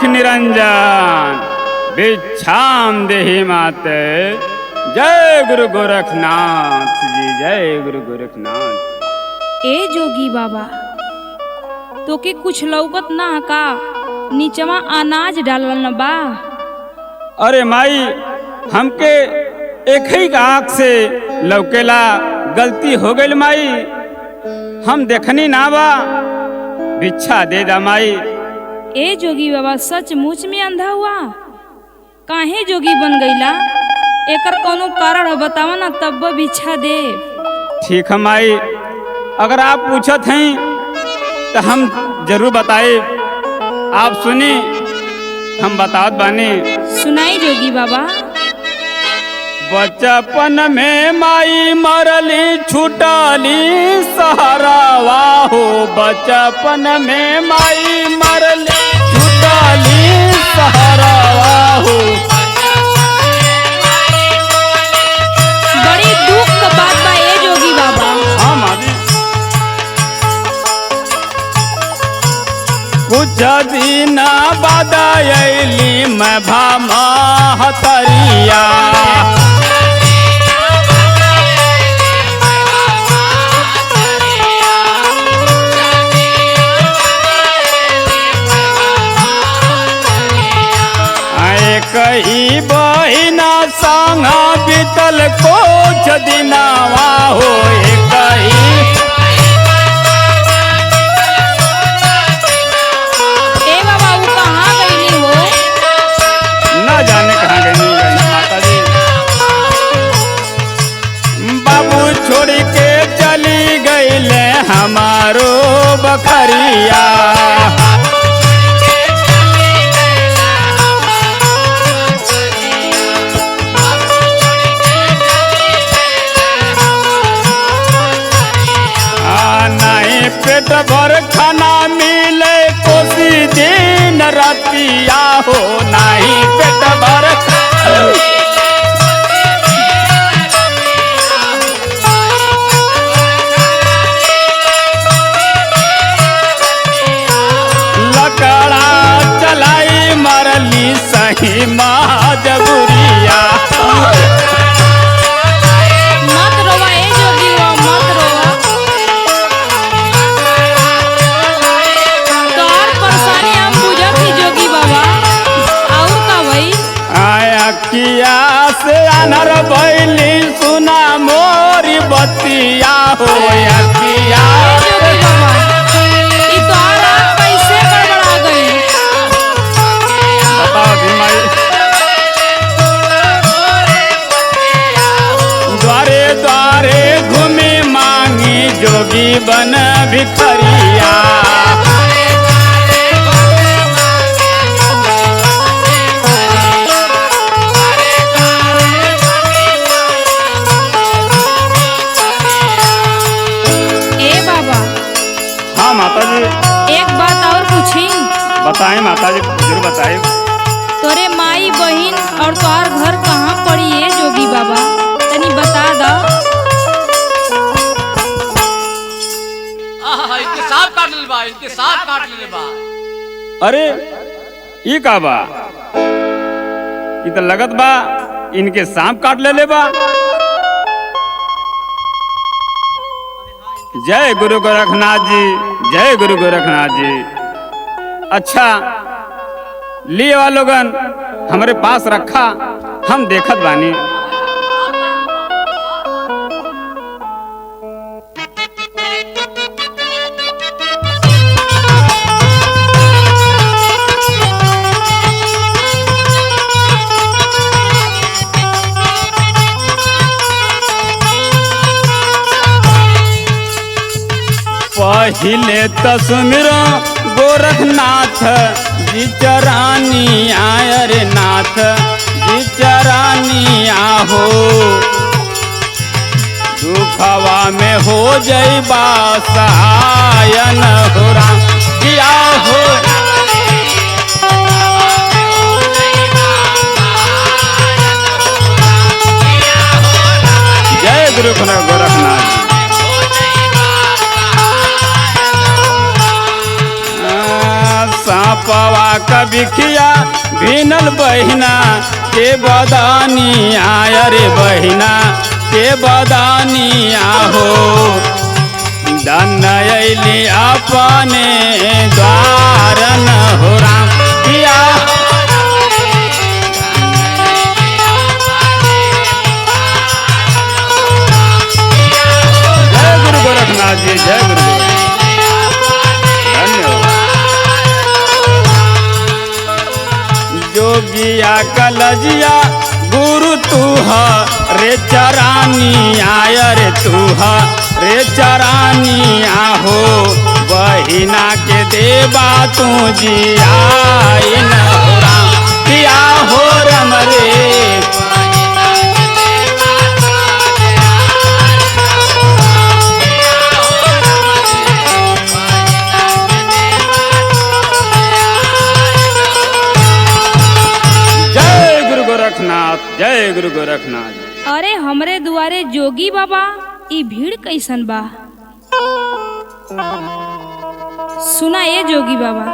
निरंजन भिक्षाम देहि माते। जय गुरु गोरखनाथ जी, जय गुरु गोरखनाथ। ए जोगी बाबा, तोके कुछ लौकत ना का? नीचवा अनाज डालल न बा। अरे माई, हमके एक ही आँख से लौकेला, गलती हो गई माई, हम देखनी ना बा, भिक्षा दे दा माई। ए जोगी बाबा, सचमुच में अंधा हुआ? काहे जोगी बन गईला? एकर कोनो कारण बतावा ना, तब भिक्षा दे। ठीक है माई, अगर आप पूछत हैं तो हम जरूर बताए। आप सुनी, हम बतावत बानी। सुनाई जोगी बाबा। बचपन में माई मरली छुटली सहारावा हो, बचपन में माई मरली छुटली सहारावा हो। बड़ी दुख का बात बा ए जोगी बाबा। हाँ मामी, कुछ दिन बाद अली मैं भामा हतरिया, कही बहिना संगा बीतल कुछ दिनावा हो। कही ए बाबा, वो कहाँ गईली हो? न जाने कहाँ गई माता जी। बाबू छोड़ के चली गईले हमारो बखरिया, पेट भर खाना मिले कोसी दिन रतिया हो, नहीं पेट भर। लकड़ा चलाई मरली सही मजबूरिया। मत रोवा ए जोगी बाबा, मत रोवा। तोहर परेशानी हम बुझत ही जोगी बाबा। और का भई? अखिया से अनर बैली सुना मोरी बतिया हो। अखिया जोगी बाबा, ई तोहर आँख कैसे गड़बड़ा गई? बताओ भी माई। द्वारे द्वारे घूमी मांगी जोगी बन भिखरिया, माता जी। एक बात और पूछी? बताएं माता जी, जरूर बताएं। तोरे माई बहिन और तोहर घर कहाँ पड़ी है जोगी बाबा? तनी बता दा। इनके सांप काट ले बा, इनके सांप काट ले बा। अरे ये का बा? ये तो लगत बा इनके सांप काट ले बा। जय गुरु गोरखनाथ जी, जय गुरु गोरखनाथ जी। अच्छा लिए वालोगन हमारे पास रखा, हम देखत बानी। पहिले तस्मिरा गोरखनाथ जी चरानी आयर नाथ जी चरानी आहो, दुखवा में हो जइबा सहायन हो राम किया हो। जय गुरु गोरखनाथ। सापवा कबिखिया भीनल बहिना के बदानिया रे बहिना के बदानिया हो धन अली अपने द्वारन हो राम किया जय गुरु गोरखनाथ जी जय गुरु जोगिया कलजिया गुरु तू रे चरानिया रे तू रे चरानिया हो बहिना के देवा तू जिया हो राम किया हो रम रे जय गुरु गोरखनाथ। अरे हमरे दुआरे जोगी बाबा ई भीड़ कैसन बा। सुना ये जोगी बाबा।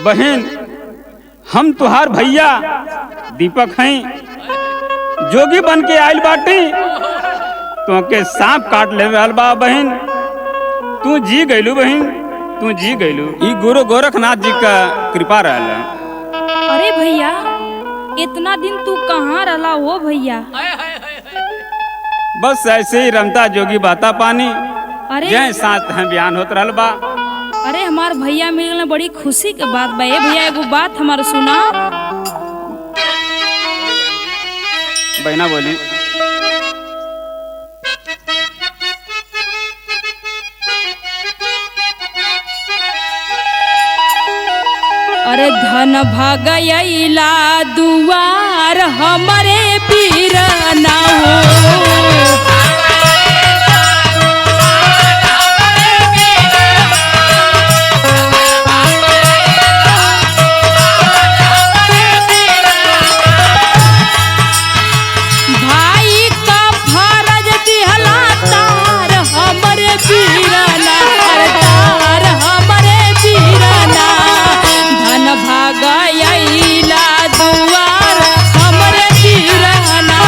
बहन हम तुहार भैया दीपक हैं जोगी बन के आयल बाटी तो के सांप काट ले रहल बा बहन तू जी गइलू बहन तू जी गइलू ई गुरु गोरखनाथ जी का कृपा रहल। अरे भैया इतना दिन तू कहाँ रहा हो भैया। बस ऐसे ही रमता जोगी बाता पानी अरे जय साथ हैं बयान होत रहल बा। अरे हमार भैया मिलने बड़ी खुशी के बात बा। ए भैया एगो बात हमार सुना। बहना बोली अरे धन भगैला दुआर हमरे पीर ना हो भाई का फरज दिहला तार हमरे पीर ना तार हमरे पीर ना धन भागैला दुआर हमरे पीरना।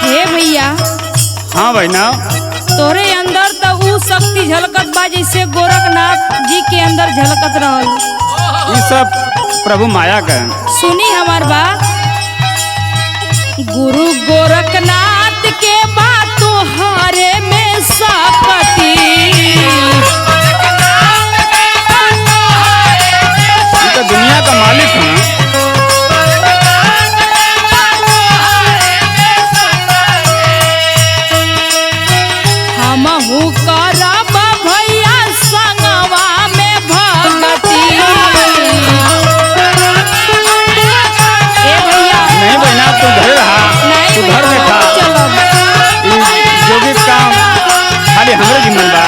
हे भैया हाँ बहना तोरे अंदर तो ऊ शक्ति झलकत बा जैसे गोरखनाथ जी के अंदर झलकत रहल। ये सब प्रभु माया का सुनी हमार बात। गुरु गोरखनाथ के बात तोहरे में सकती तो दुनिया का मालिक है। हमहू करब भैया संगवा में भगती। नहीं बहना तू घर रहा तू घर में था जोगी काम खाली हमरे जिम्मन बा।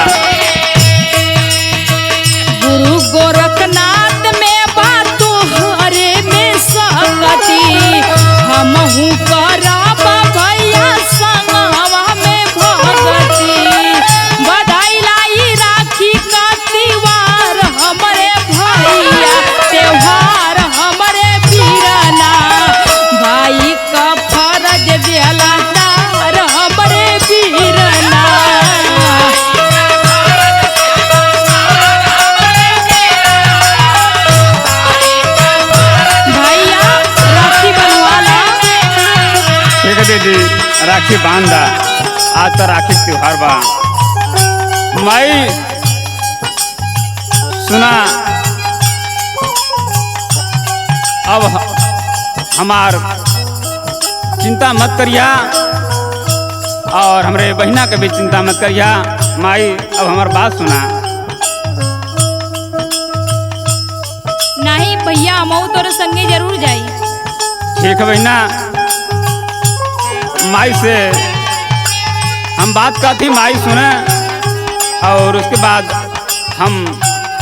गुरु गोरखनाथ में बात हरे में सकती हमहू करब भैया संगवा में भगती। बधाई लाई राखी का त्योहार हमरे भैया त्योहार हमरे पीरना भाई का फरज दिहला तार हमरे पीरना। भैया राखी बनवाला। ठीक है दीदी राखी बांधा आज तो राखी त्योहार बा। माई सुना अब हमार चिंता मत करिया और हमरे बहिना के भी चिंता मत करिया। माई अब हमार बात सुना। नहीं भैया मऊ तोरे संगे जरूर जाई। ठीक है बहिना माई से हम बात करती माई सुने और उसके बाद हम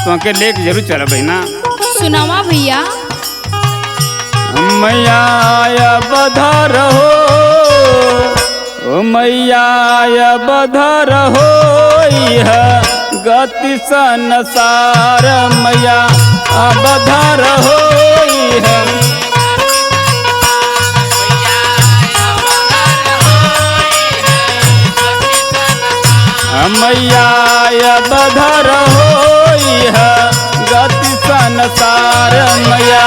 तुमके लेके जरूर चले बहिना। सुनावा भैया। मैया बधर हो, ओ मैया बधर हो, यह गति संसार मैया बधर हो, यह मैया बधर हो, यह गति संसार मैया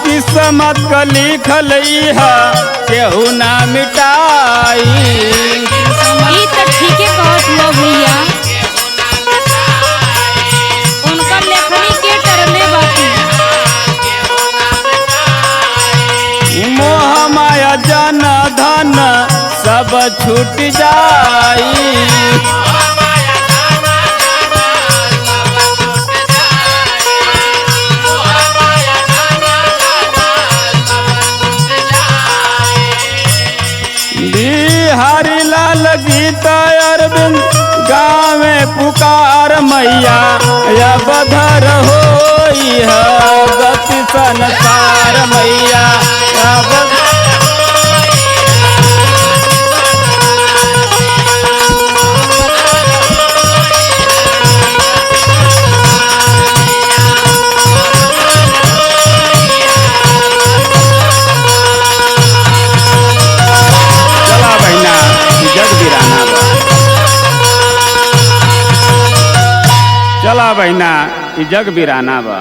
किस्मत का लिखल केहू ना मिटाई। ई तो ठीके कहत लो भैया, उनका लेखनी के टरले बाकी। मोह माया जन धन सब छूट जाई। बिहारी लाल गीता अरविंद गावे पुकार मैया बधर हो, यह गति संसार मैया चला बहिना, जग बिराना बा।